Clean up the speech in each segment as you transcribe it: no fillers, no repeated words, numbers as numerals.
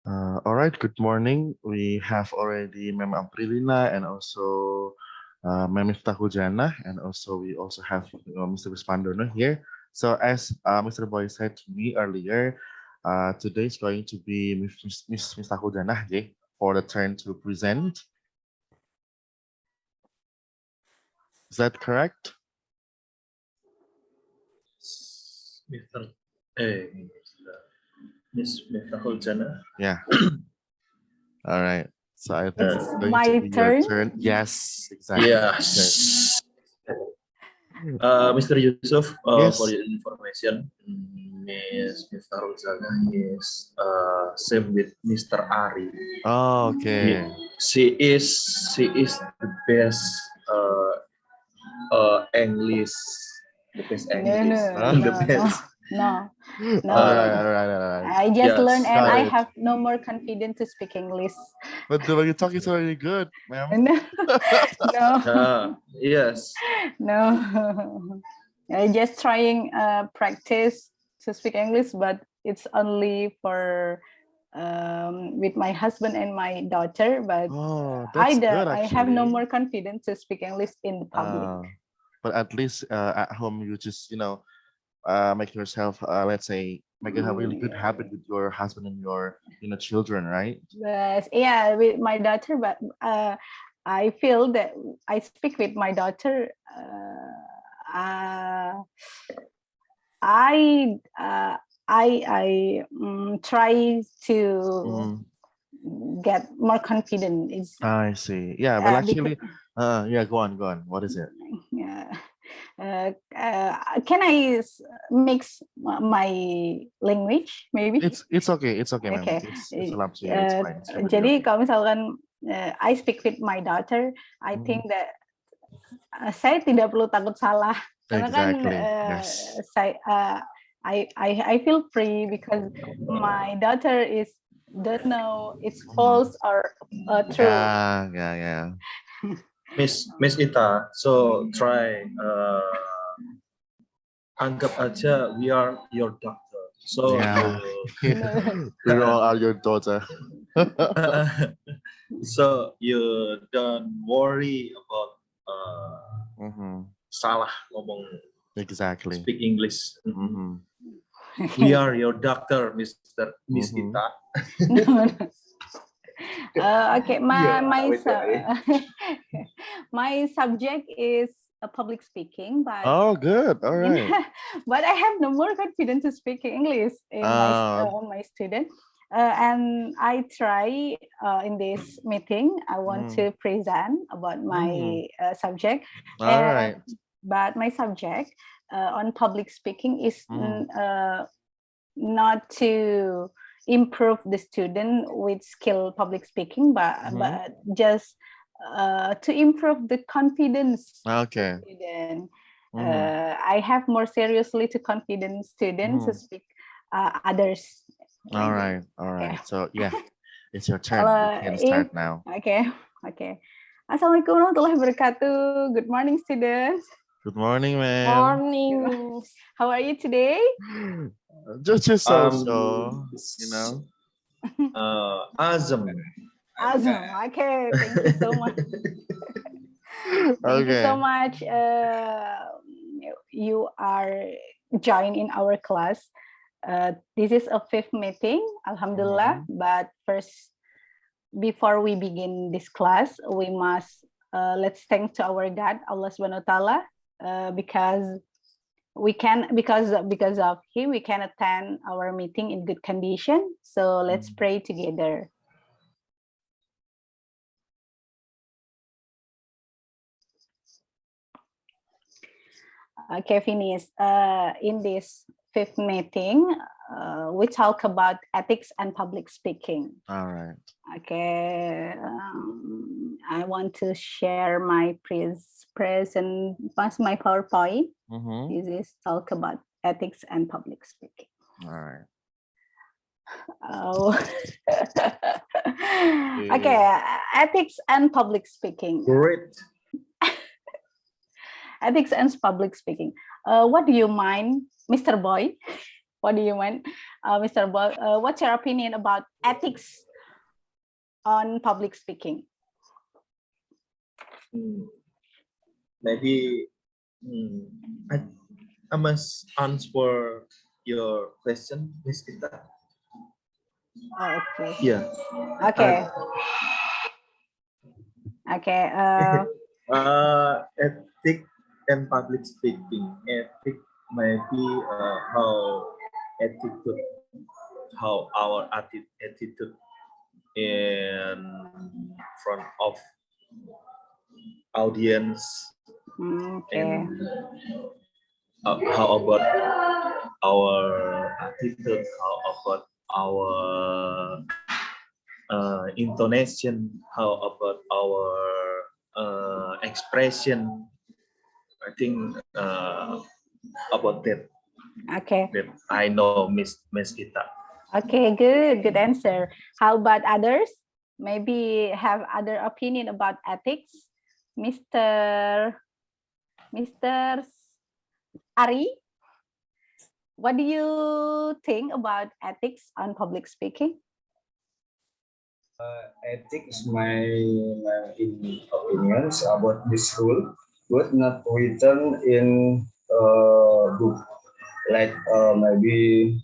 All right, good morning. We have already Ma'am Aprilina and also Ma'am Miftahul Jannah, and we also have Mr. Wispandono here. So as Mr. Boy said to me earlier, today is going to be Miss Miftahul Jannah for the turn to present. Is that correct? Mr. Miss Miftahul Jannah. Yeah. All right. So I think It's it's going my to be your turn. turn. Yes, exactly. Yes. Mr. Yusuf, Yes. for your information, Miss Miftahul Jannah is same with Mr. Ari. Oh, okay. She is the best English, the best English, the best. No. All right. I just Yes, learned and got I it. have no more confidence to speak English. But the way you talk is already good, ma'am. No, Yes. no. I just trying practice to speak English, but it's only for with my husband and my daughter. But Oh, that's good I have no actually. more confidence to speak English in the public. But at least at home you just make yourself let's say make a really good habit with your husband and your children, right? But yeah, with my daughter, but I feel that I speak with my daughter. I try to get more confident. I see. Yeah, well, actually, because, yeah, go on. What is it? yeah. Can I mix my language maybe? It's okay. It's okay, ma'am. Okay. It's up to you. It's fine. It's really Jadi okay. kalau misalkan I speak with my daughter, I think that saya tidak perlu takut salah karena Exactly. kan Yes. I feel free because my daughter don't know it's false or true. Yeah. Miss Ita, so try anggap aja we are your doctor. So yeah. We all are your daughter. so you don't worry about salah ngomong. Exactly. Speak English. We are your doctor, Miss Ita. No. Okay, my subject is public speaking, but good. All right. but I have no more confidence to speak English in my student. And I try in this meeting. I want to present about my subject. All right. But my subject on public speaking is not to improve the student with skill public speaking, but just to improve the confidence. Okay. Student. I have more seriously to confident students to speak others. All right. Okay. So yeah, it's your turn. You can start now. Okay. Assalamualaikum warahmatullahi wabarakatuh. Good morning, students. Good morning, ma'am. Morning. How are you today? Just so, Awesome. Awesome. Okay. Thank you so much. Thank you so much. You are joining in our class. This is a fifth meeting, Alhamdulillah. But first, before we begin this class, we must let's thank to our God, Allah Subhanahu wa Taala, because of Him we can attend our meeting in good condition. So let's pray together. Okay, Phineas. In this fifth meeting, we talk about ethics and public speaking. All right. Okay. I want to share my present, my PowerPoint. This is talk about ethics and public speaking. All right. Okay, ethics and public speaking. Great. Ethics and public speaking. What do you mind, Mr. Boy? What do you want, Mr. Boy? What's your opinion about ethics on public speaking? Maybe I must answer your question, Miss Gita. Okay. Yeah. Okay. Okay. Ethic and public speaking. Ethic maybe attitude, how our attitude in front of audience, Okay. and how about our attitude, how about our intonation, how about our expression. I think about that. Okay. That I know, Miss Gita. Okay, good answer. How about others? Maybe have other opinion about ethics, Mr. Ari? What do you think about ethics on public speaking? Ethics, my opinions about this rule, but not written in book, like maybe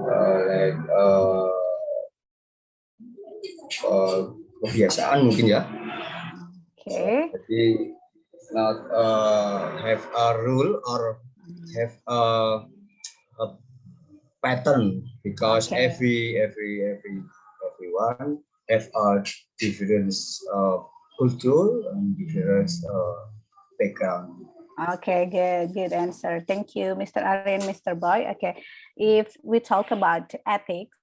like kebiasaan mungkin ya. Okay. Jadi not have a rule or have a pattern, because Okay. everyone have a different culture and different background. Okay, good answer. Thank you, Mr. Ari and Mr. Boy. Okay, if we talk about ethics,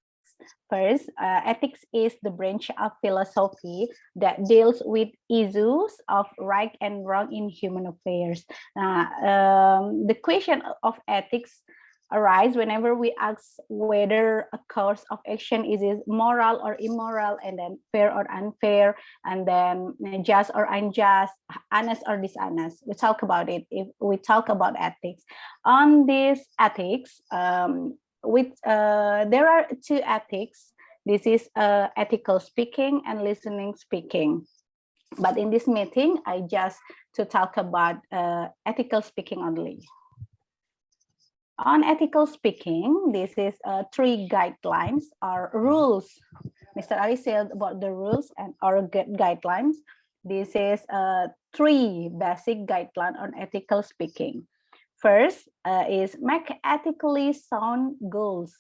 first, ethics is the branch of philosophy that deals with issues of right and wrong in human affairs. The question of ethics arise whenever we ask whether a course of action is moral or immoral, and then fair or unfair, and then just or unjust, honest or dishonest. We talk about it if we talk about ethics. On this ethics, there are two ethics. This is ethical speaking and listening speaking. But in this meeting, I just to talk about ethical speaking only. On ethical speaking, this is three guidelines or rules. Mr. Ari said about the rules and our guidelines. This is three basic guidelines on ethical speaking. First is make ethically sound goals.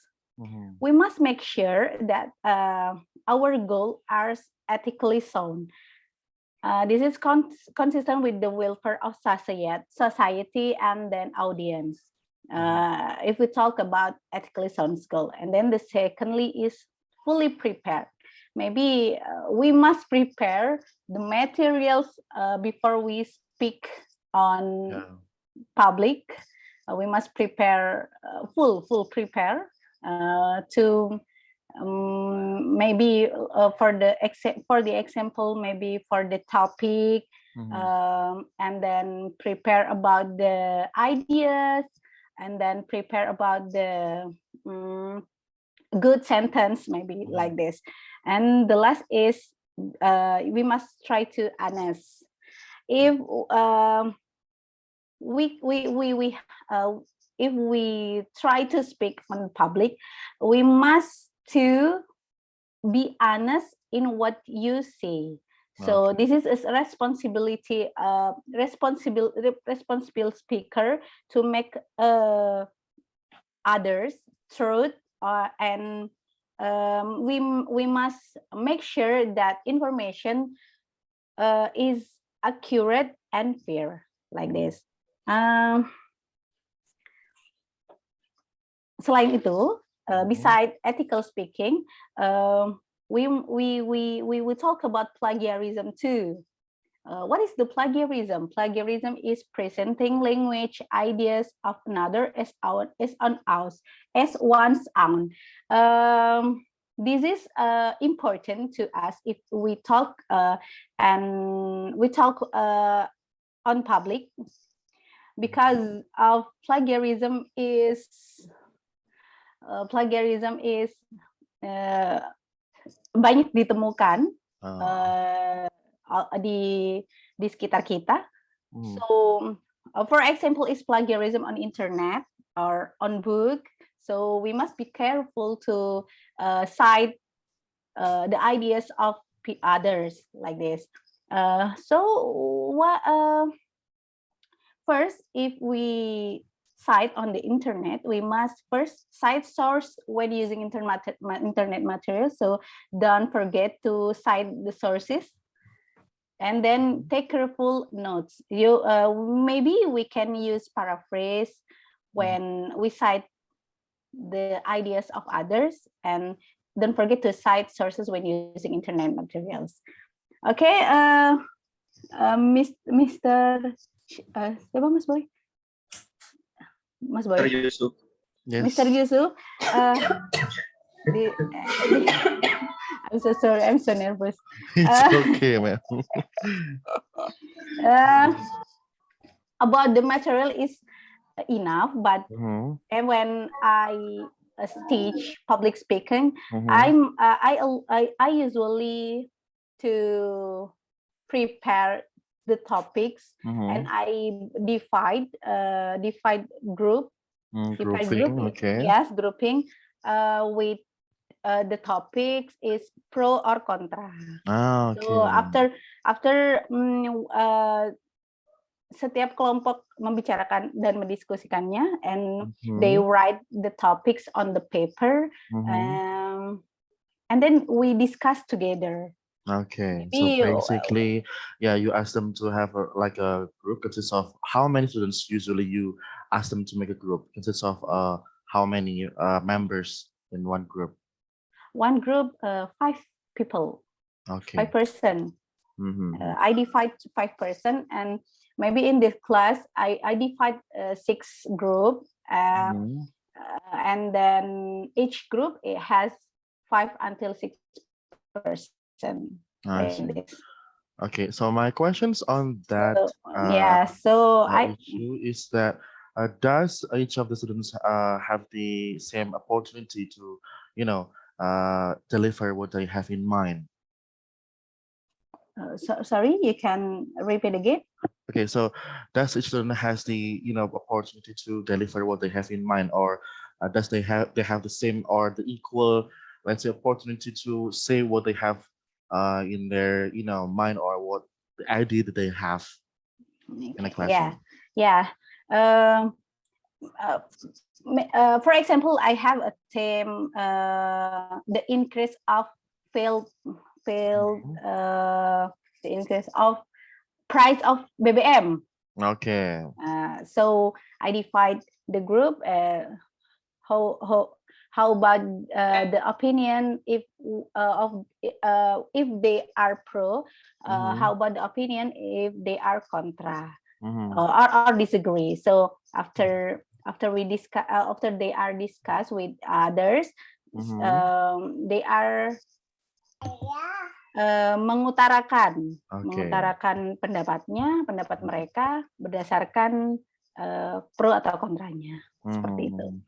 We must make sure that our goals are ethically sound. This is consistent with the welfare of society and then audience. If we talk about ethically sound goal, and then the secondly is fully prepared. Maybe we must prepare the materials before we speak on public. We must prepare full prepare to maybe for the example, maybe for the topic, and then prepare about the ideas, and then prepare about the good sentence, maybe like this. And the last is we must try to honest. If if we try to speak on public, we must to be honest in what you say. So this is a responsibility, responsible speaker to make others truth, and we must make sure that information is accurate and fair, like this. Selain itu, beside ethical speaking, we talk about plagiarism too. What is the plagiarism? Plagiarism is presenting language ideas of another as one's own. This is important to us if we talk on public. because of plagiarism is banyak ditemukan di sekitar kita. So, for example, is plagiarism on internet or on book. So we must be careful to cite the ideas of others like this. First, if we cite on the internet, we must first cite source when using internet material. So don't forget to cite the sources, and then take careful notes. Maybe we can use paraphrase when we cite the ideas of others, and don't forget to cite sources when using internet materials. Okay, Mr. Siapa Mas Boy? Mas Boy. Yusuf. Yes. Mr. Yusuf. I'm so sorry. I'm so nervous. It's okay, man. About the material is enough, but and when I teach public speaking, I usually to prepare the topics, and I divide group, Grouping, okay. Yes, grouping with the topics is pro or contra. Okay. So after setiap kelompok membicarakan dan mendiskusikannya, and they write the topics on the paper, and then we discuss together. Okay, Maybe, so basically, yeah, you ask them to have a group consists of how many students usually you ask them to make a group consists of how many members in one group? One group, 5 people. Okay. 5 person. I divide 5 person, and maybe in this class I divide 6 group, and then each group it has 5 until 6 person. I see. Okay, so my questions on that issue is that does each of the students have the same opportunity to, deliver what they have in mind? Sorry, you can repeat again. Okay, so does each student has the opportunity to deliver what they have in mind, or does they have the same or the equal, let's say, opportunity to say what they have in their mind, or what the idea that they have in a classroom? For example, I have a theme, the increase of the increase of price of BBM. Okay. So I divide the group. How about the opinion if they are pro? How about the opinion if they are contra or disagree? So after we discuss, after they are discussed with others, they are mengutarakan pendapat mereka berdasarkan pro atau kontranya, seperti itu.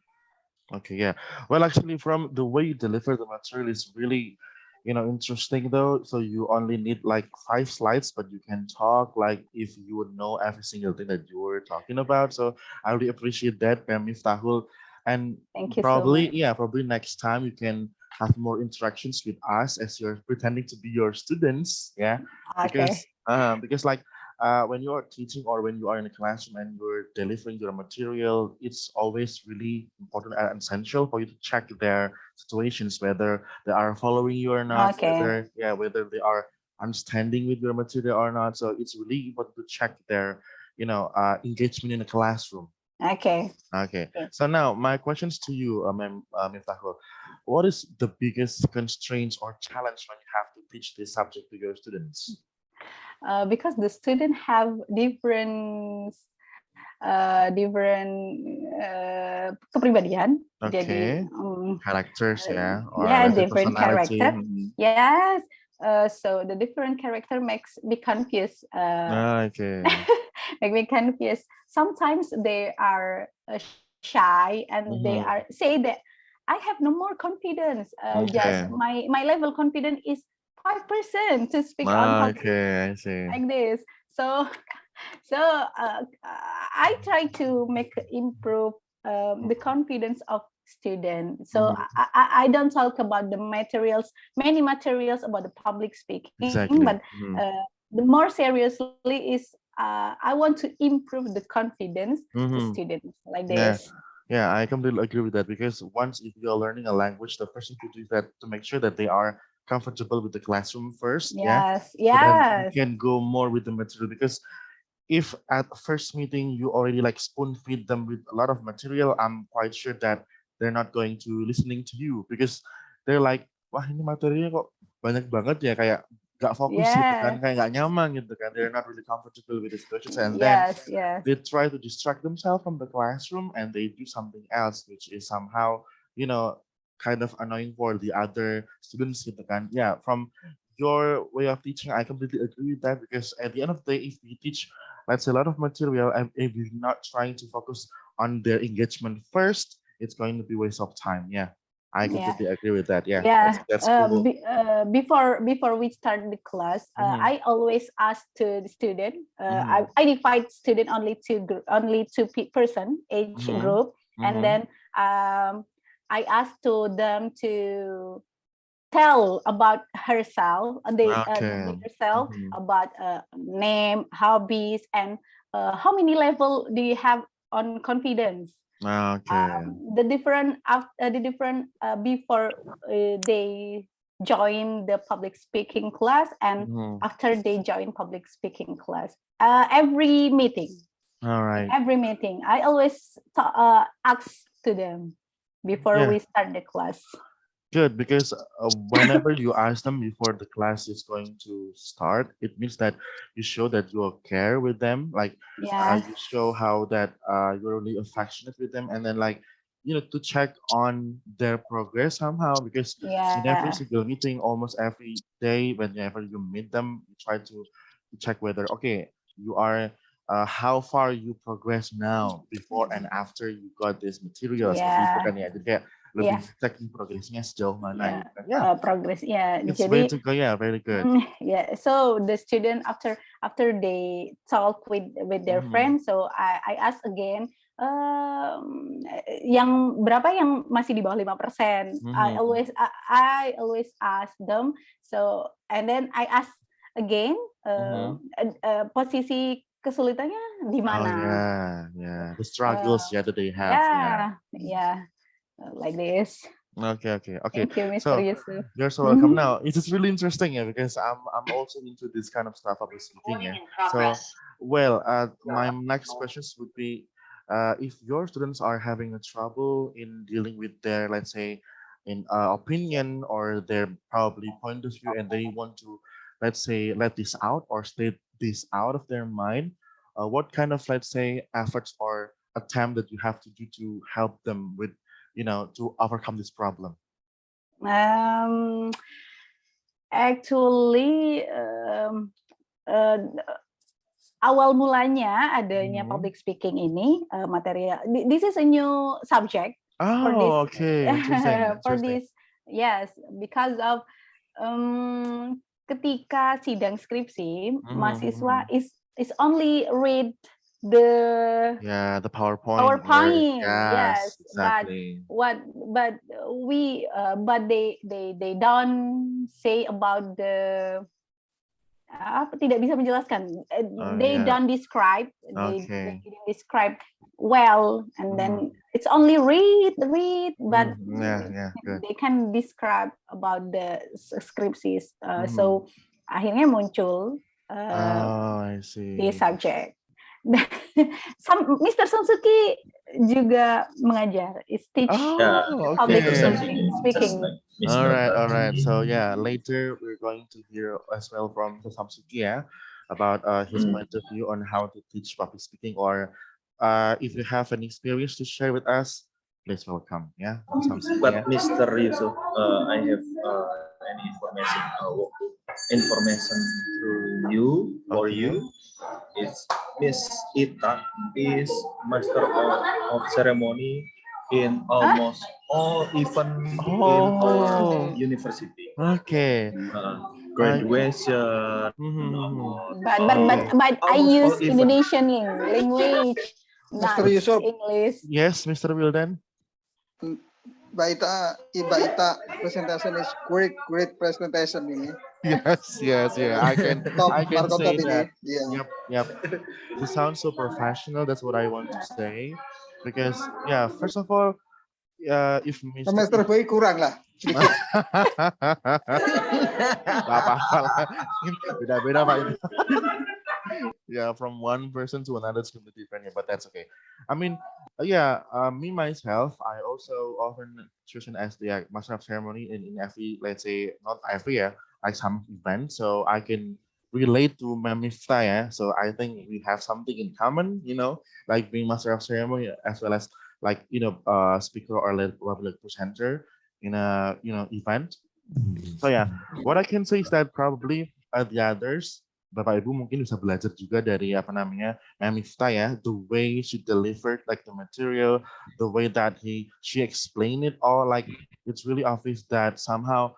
Okay, yeah. Well, actually, from the way you deliver the material is really, interesting though. So you only need like 5 slides, but you can talk like if you would know every single thing that you were talking about. So I really appreciate that, Ma'am Miftahul. And thank you probably, so much. Probably next time you can have more interactions with us as you're pretending to be your students. Yeah. Okay. Because like when you are teaching or when you are in a classroom and you're delivering your material, it's always really important and essential for you to check their situations, whether they are following you or not, whether they are understanding with your material or not. So it's really important to check their, engagement in the classroom. Okay. So now my questions to you, Ma'am Miftahul. What is the biggest constraints or challenge when you have to teach this subject to your students? Because the students have different kepribadian, jadi characters, different character. Yes, so the different character makes me confused. Make me confused sometimes they are shy and they are say that I have no more confidence. Just Okay. my level confidence is 5% to speak on public Okay, I see. like this. So I try to make improve the confidence of students. So I don't talk about the materials, many materials about the public speaking, Exactly. but the more seriously is I want to improve the confidence to students like Yeah. this. Yeah, I completely agree with that because once if you're learning a language, the first thing to do is that to make sure that they are comfortable with the classroom first, yeah. Yes, So then you yes, can go more with the material because if at first meeting you already like spoon feed them with a lot of material, I'm quite sure that they're not going to listening to you because they're like, wah ini materinya kok banyak banget ya kayak gak fokus gitu kan, yeah, kayak gak nyaman gitu kan. They're not really comfortable with the situations and then yes, yes, they try to distract themselves from the classroom and they do something else which is somehow kind of annoying for the other students gitu kan. Yeah, from your way of teaching I completely agree with that because at the end of the day if we teach let's say a lot of material and if we're not trying to focus on their engagement first, it's going to be waste of time. Yeah, I yeah. completely agree with that. Yeah, Yeah, that's cool. before we start the class, I always ask to the student. I divide student only person each group, and then I ask to them to tell about herself, Okay. herself about name, hobbies, and how many level do you have on confidence. Okay. The different before they join the public speaking class and after they join public speaking class, every meeting All right. I always ask to them before Yeah. we start the class. Good, because whenever you ask them before the class is going to start, it means that you show that you care with them. Like, Yeah, you show how that you're really affectionate with them, and then like, to check on their progress somehow. Because in every yeah, single meeting, almost every day, whenever you meet them, you try to check whether okay, you are. How far you progress now before and after you got this material seperti itu yeah, kan ya. Jadi kayak lebih yeah, checking progresnya sejauh mana yeah. gitu kan. Yeah, Progress. Yeah, it's very jadi good. Yeah, very good. yeah. So the student after they talk with their friends, so I ask again, yang berapa yang masih di bawah 5%. I always ask them. So and then I ask again, posisi kesulitannya di Oh mana? yeah. The struggles that they have. Yeah, like this. Okay. Thank you, Mr. So Yusuf. you're so welcome. Now it is really interesting, yeah, because I'm also into this kind of stuff public speaking. Yeah. So my next questions would be, if your students are having a trouble in dealing with their, let's say, in opinion or their probably point of view, and they want to, let's say, let this out or state this out of their mind, what kind of, let's say, efforts or attempt that you have to do to help them with, to overcome this problem? Actually, awal mulanya adanya public speaking ini material. This is a new subject for this. Oh, okay, interesting. For this, yes, because of ketika sidang skripsi, mahasiswa is only read the PowerPoint. Yes, Exactly. but they don't say about the tidak bisa menjelaskan. They don't describe. They didn't describe well, and then it's only read, but good. they can describe about the skripsis. So akhirnya muncul I see. the subject. Mr. Samsuki juga mengajar, is teach public speaking. All right. So yeah, later we're going to hear as well from Mr. Samsuki, about his point of view on how to teach public speaking, or if you have any experience to share with us, please welcome. Yeah, Samsuki, But Mr. Yusuf, I have any information through you for you. is Miss Ita is master of ceremony in almost all event in our Oh, university. okay. Graduation, Okay. But I almost all use event. Indonesian language, not Mr. Yusuf, English. Yes, Mr. Wildan. Iba Ita presentation is great presentation ini. Yes, yes, yeah. Top I can Marco say top that. ini. Yeah. Yep, yep. You sound so professional. That's what I want to say. Because yeah, first of all, if Mr. Semester boy kurang lah. Sedikit. Gak apa-apa lah. Beda-beda Pak itu. Yeah, from one person to another it's completely different, yeah, but that's okay. I mean, me myself, I also often chosen as the master of ceremony in every, let's say, not every year, like some event, so I can relate to Mamifta, yeah. So I think we have something in common, like being master of ceremony as well as like speaker or like presenter in a event. So yeah, what I can say is that probably the others, Bapak Ibu mungkin bisa belajar juga dari apa namanya Mamifta ya, the way she delivered like the material, the way that she explained it all, like it's really obvious that somehow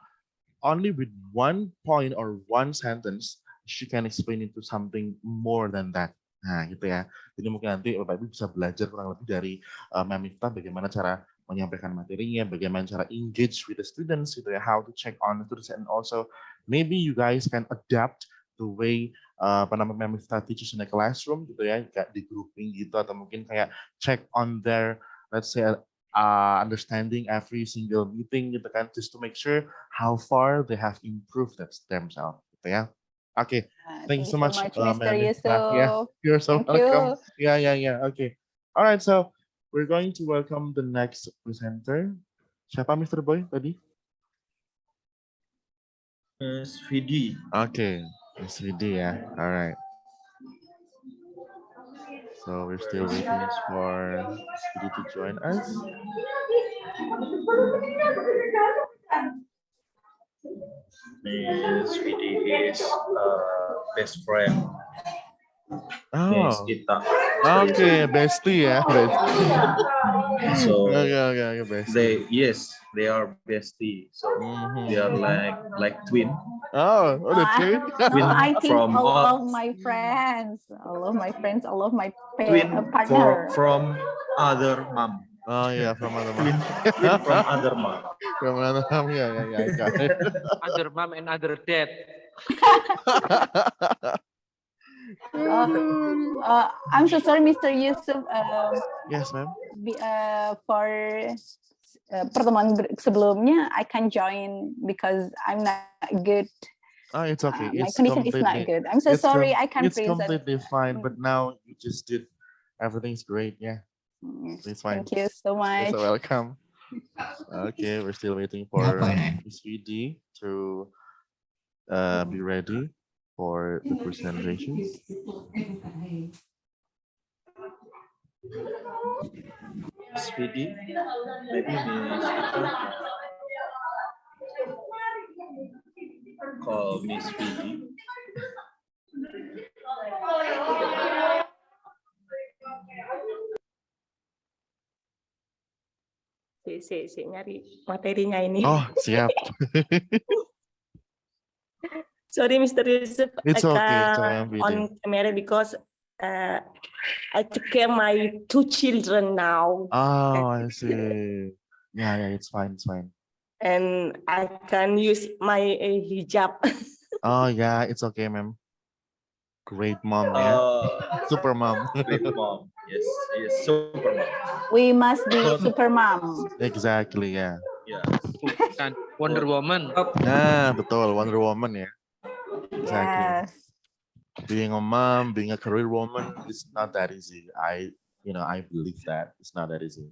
only with one point or one sentence she can explain it to something more than that. Nah gitu ya. Jadi mungkin nanti Bapak Ibu bisa belajar kurang lebih dari Mamifta bagaimana cara menyampaikan materinya, bagaimana cara engage with the students gitu ya, how to check on the students, and also maybe you guys can adapt the way apa namanya Mamifta teaches in the classroom gitu ya, kayak di grouping gitu atau mungkin kayak check on their, let's say, understanding every single meeting gitu kan, just to make sure how far they have improved themselves gitu ya. Okay, thanks so much, Mr. Mamifta. Yusuf. Yeah, you're so Thank welcome. you. Yeah. Okay. All right, so we're going to welcome the next presenter. Siapa Mr. Boy tadi? Miss Vidi. Okay, Miss Vidi ya. All right. So we're still waiting for Miss Vidi to join us. Miss Vidi is best friend. Miss Oh, Ita. okay, bestie ya, bestie. So Okay, bestie. they are bestie. So they are Mhm. like twin. Oh, the twin. I think From all all- of my friends, all of my Twin partner. from other mom. Oh yeah, from other Twin, mom. twin from other mom. From another mom, yeah, I got it. Other mom and other dad. I'm so sorry, Mr. Yusuf. Yes, ma'am. For pertemuan sebelumnya, I can join because I'm not good. Oh, it's okay. My It's condition is not completely. good. I'm so sorry. I can't It's present. completely fine. But now you just did. Everything's great. Yeah, it's fine. Thank you so much. You're so welcome. Okay, we're still waiting for Miss VD to be ready for the presentations. Miss Vidi, maybe Miss Ita. Call Miss Vidi. Si nyari materinya ini. Oh, siap. Sorry, Mr. Yusuf. It's I okay, it's can't okay, on camera because I took care my 2 children now. Oh, I see. Yeah, it's fine, it's fine. And I can use my hijab. Oh yeah, it's okay, ma'am. Great mom, yeah. Super mom. Great mom. Yes, super mom. We must be super mom. Exactly, yeah. Yeah. Kan Wonder Woman. Nah, betul, Wonder Woman ya. Exactly. Yes. Being a mom, being a career woman, it's not that easy. I believe that it's not that easy.